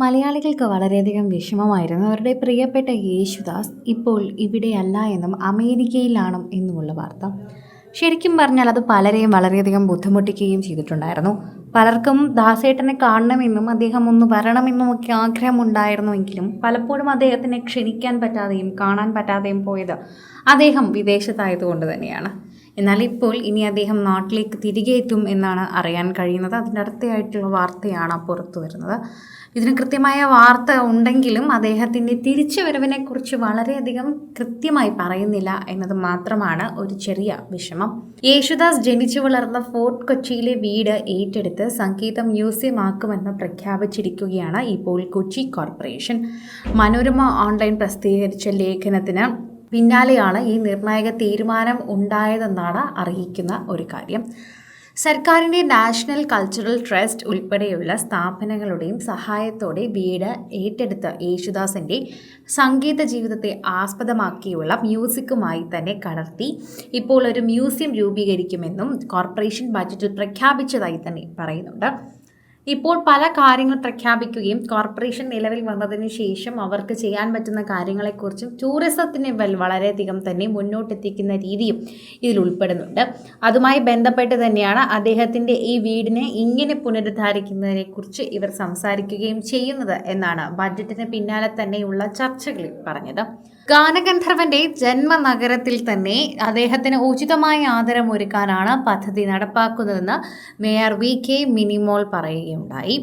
മലയാളികൾക്ക് വളരെയധികം വിഷമമായിരുന്നു അവരുടെ പ്രിയപ്പെട്ട യേശുദാസ് ഇപ്പോൾ ഇവിടെയല്ല എന്നും അമേരിക്കയിലാണ് എന്നുമുള്ള വാർത്ത. ശരിക്കും പറഞ്ഞാൽ അത് പലരെയും വളരെയധികം ബുദ്ധിമുട്ടിക്കുകയും ചെയ്തിട്ടുണ്ടായിരുന്നു. പലർക്കും ദാസേട്ടനെ കാണണമെന്നും അദ്ദേഹം ഒന്ന് വരണമെന്നും ഒക്കെ ആഗ്രഹമുണ്ടായിരുന്നുവെങ്കിലും പലപ്പോഴും അദ്ദേഹത്തിനെ ക്ഷണിക്കാൻ പറ്റാതെയും കാണാൻ പറ്റാതെയും പോയത് അദ്ദേഹം വിദേശത്തായതുകൊണ്ട് തന്നെയാണ്. എന്നാൽ ഇപ്പോൾ ഇനി അദ്ദേഹം നാട്ടിലേക്ക് തിരികെ എത്തും എന്നാണ് അറിയാൻ കഴിയുന്നത്. അതിൻ്റെ അടുത്തായിട്ടുള്ള വാർത്തയാണ് പുറത്തു വരുന്നത്. ഇതിന് കൃത്യമായ വാർത്ത ഉണ്ടെങ്കിലും അദ്ദേഹത്തിൻ്റെ തിരിച്ചുവരവിനെക്കുറിച്ച് വളരെയധികം കൃത്യമായി പറയുന്നില്ല എന്നത് മാത്രമാണ് ഒരു ചെറിയ വിഷമം. യേശുദാസ് ജനിച്ചു വളർന്ന ഫോർട്ട് കൊച്ചിയിലെ വീട് ഏറ്റെടുത്ത് സംഗീത മ്യൂസിയം ആക്കുമെന്ന് പ്രഖ്യാപിച്ചിരിക്കുകയാണ് ഇപ്പോൾ കൊച്ചി കോർപ്പറേഷൻ. മനോരമ ഓൺലൈൻ പ്രസിദ്ധീകരിച്ച ലേഖനത്തിന് പിന്നാലെയാണ് ഈ നിർണായക തീരുമാനം ഉണ്ടായതെന്നാണ് അറിയിക്കുന്ന ഒരു കാര്യം. സർക്കാരിൻ്റെ നാഷണൽ കൾച്ചറൽ ട്രസ്റ്റ് ഉൾപ്പെടെയുള്ള സ്ഥാപനങ്ങളുടെയും സഹായത്തോടെ വീട് ഏറ്റെടുത്ത യേശുദാസിൻ്റെ സംഗീത ജീവിതത്തെ ആസ്പദമാക്കിയുള്ള മ്യൂസിക്കുമായി തന്നെ കലർത്തി ഇപ്പോൾ ഒരു മ്യൂസിയം രൂപീകരിക്കുമെന്നും കോർപ്പറേഷൻ ബജറ്റിൽ പ്രഖ്യാപിച്ചതായി തന്നെ പറയുന്നുണ്ട്. ഇപ്പോൾ പല കാര്യങ്ങൾ പ്രഖ്യാപിക്കുകയും കോർപ്പറേഷൻ നിലവിൽ വന്നതിന് ശേഷം അവർക്ക് ചെയ്യാൻ പറ്റുന്ന കാര്യങ്ങളെക്കുറിച്ചും ടൂറിസത്തിനെ വളരെയധികം തന്നെ മുന്നോട്ടെത്തിക്കുന്ന രീതിയും ഇതിൽ ഉൾപ്പെടുന്നുണ്ട്. അതുമായി ബന്ധപ്പെട്ട് തന്നെയാണ് അദ്ദേഹത്തിൻ്റെ ഈ വീടിനെ ഇങ്ങനെ പുനരുദ്ധാരിക്കുന്നതിനെക്കുറിച്ച് ഇവർ സംസാരിക്കുകയും ചെയ്യുന്നത് എന്നാണ് ബഡ്ജറ്റിന് പിന്നാലെ തന്നെയുള്ള ചർച്ചകളിൽ പറഞ്ഞത്. ഗാനഗന്ധർവന്റെ ജന്മനഗരത്തിൽ തന്നെ അദ്ദേഹത്തിന് ഉചിതമായ ആദരമൊരുക്കാനാണ് പദ്ധതി നടപ്പാക്കുന്നതെന്ന് മേയർ VK മിനിമോൾ പറയുകയുണ്ടായി.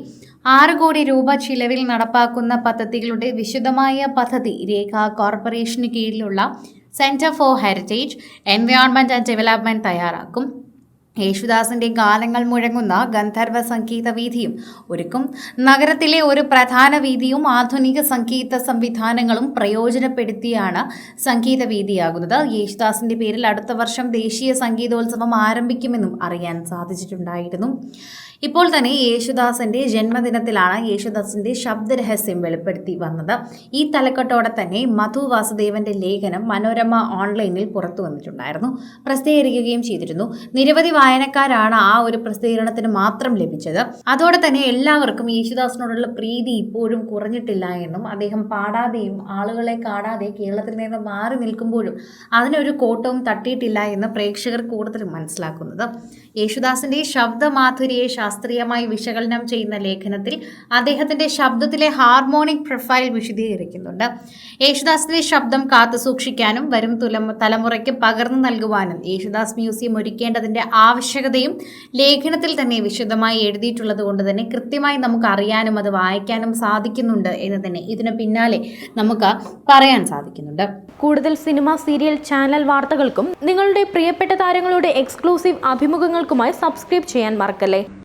6 കോടി രൂപ ചിലവിൽ നടപ്പാക്കുന്ന പദ്ധതികളുടെ വിശദമായ പദ്ധതി രേഖ കോർപ്പറേഷന് കീഴിലുള്ള centre for heritage, environment and development തയ്യാറാക്കും. യേശുദാസിന്റെ ഗാനങ്ങൾ മുഴങ്ങുന്ന ഗന്ധർവ സംഗീത വീഥിയും ഒരുക്കും. നഗരത്തിലെ ഒരു പ്രധാന വീഥിയും ആധുനിക സംഗീത സംവിധാനങ്ങളും പ്രയോജനപ്പെടുത്തിയാണ് സംഗീത വീഥിയാകുന്നത്. യേശുദാസിന്റെ പേരിൽ അടുത്ത വർഷം ദേശീയ സംഗീതോത്സവം ആരംഭിക്കുമെന്നും അറിയാൻ സാധിച്ചിട്ടുണ്ടായിരുന്നു. ഇപ്പോൾ തന്നെ യേശുദാസിന്റെ ജന്മദിനത്തിലാണ് യേശുദാസിന്റെ ശബ്ദരഹസ്യം വെളിപ്പെടുത്തി വന്നത്. ഈ തലക്കെട്ടോടെ തന്നെ മധു വാസുദേവന്റെ ലേഖനം മനോരമ ഓൺലൈനിൽ പുറത്തു വന്നിട്ടുണ്ടായിരുന്നു, പ്രസിദ്ധീകരിക്കുകയും ചെയ്തിരുന്നു. നിരവധി വായനക്കാരാണ് ആ ഒരു പ്രസിദ്ധീകരണത്തിന് മാത്രം ലഭിച്ചത്. അതോടെ തന്നെ എല്ലാവർക്കും യേശുദാസിനോടുള്ള പ്രീതി ഇപ്പോഴും കുറഞ്ഞിട്ടില്ല എന്നും അദ്ദേഹം പാടാതെയും ആളുകളെ കാണാതെ കേരളത്തിൽ നിന്ന് മാറി നിൽക്കുമ്പോഴും അതിനൊരു കോട്ടവും തട്ടിയിട്ടില്ല എന്ന് പ്രേക്ഷകർ കൂടുതലും മനസ്സിലാക്കുന്നത്. യേശുദാസിന്റെ ശബ്ദമാധുരിയെ ശാസ്ത്രീയമായി വിശകലനം ചെയ്യുന്ന ലേഖനത്തിൽ അദ്ദേഹത്തിന്റെ ശബ്ദത്തിലെ ഹാർമോണിക് പ്രൊഫൈൽ വിശദീകരിക്കുന്നുണ്ട്. യേശുദാസിന്റെ ശബ്ദം കാത്തുസൂക്ഷിക്കാനും വരും തലമുറയ്ക്ക് പകർന്നു നൽകുവാനും യേശുദാസ് മ്യൂസിയം ഒരുക്കേണ്ടതിന്റെ ആവശ്യകതയും ലേഖനത്തിൽ തന്നെ വിശദമായി എഴുതിയിട്ടുള്ളത് കൊണ്ട് തന്നെ കൃത്യമായി നമുക്ക് അറിയാനും അത് വായിക്കാനും സാധിക്കുന്നുണ്ട് എന്ന് തന്നെ ഇതിന് പിന്നാലെ നമുക്ക് പറയാൻ സാധിക്കുന്നുണ്ട്. കൂടുതൽ സിനിമ, സീരിയൽ, ചാനൽ വാർത്തകൾക്കും നിങ്ങളുടെ പ്രിയപ്പെട്ട താരങ്ങളുടെ എക്സ്ക്ലൂസീവ് അഭിമുഖങ്ങൾക്കുമായി സബ്സ്ക്രൈബ് ചെയ്യാൻ മറക്കല്ലേ.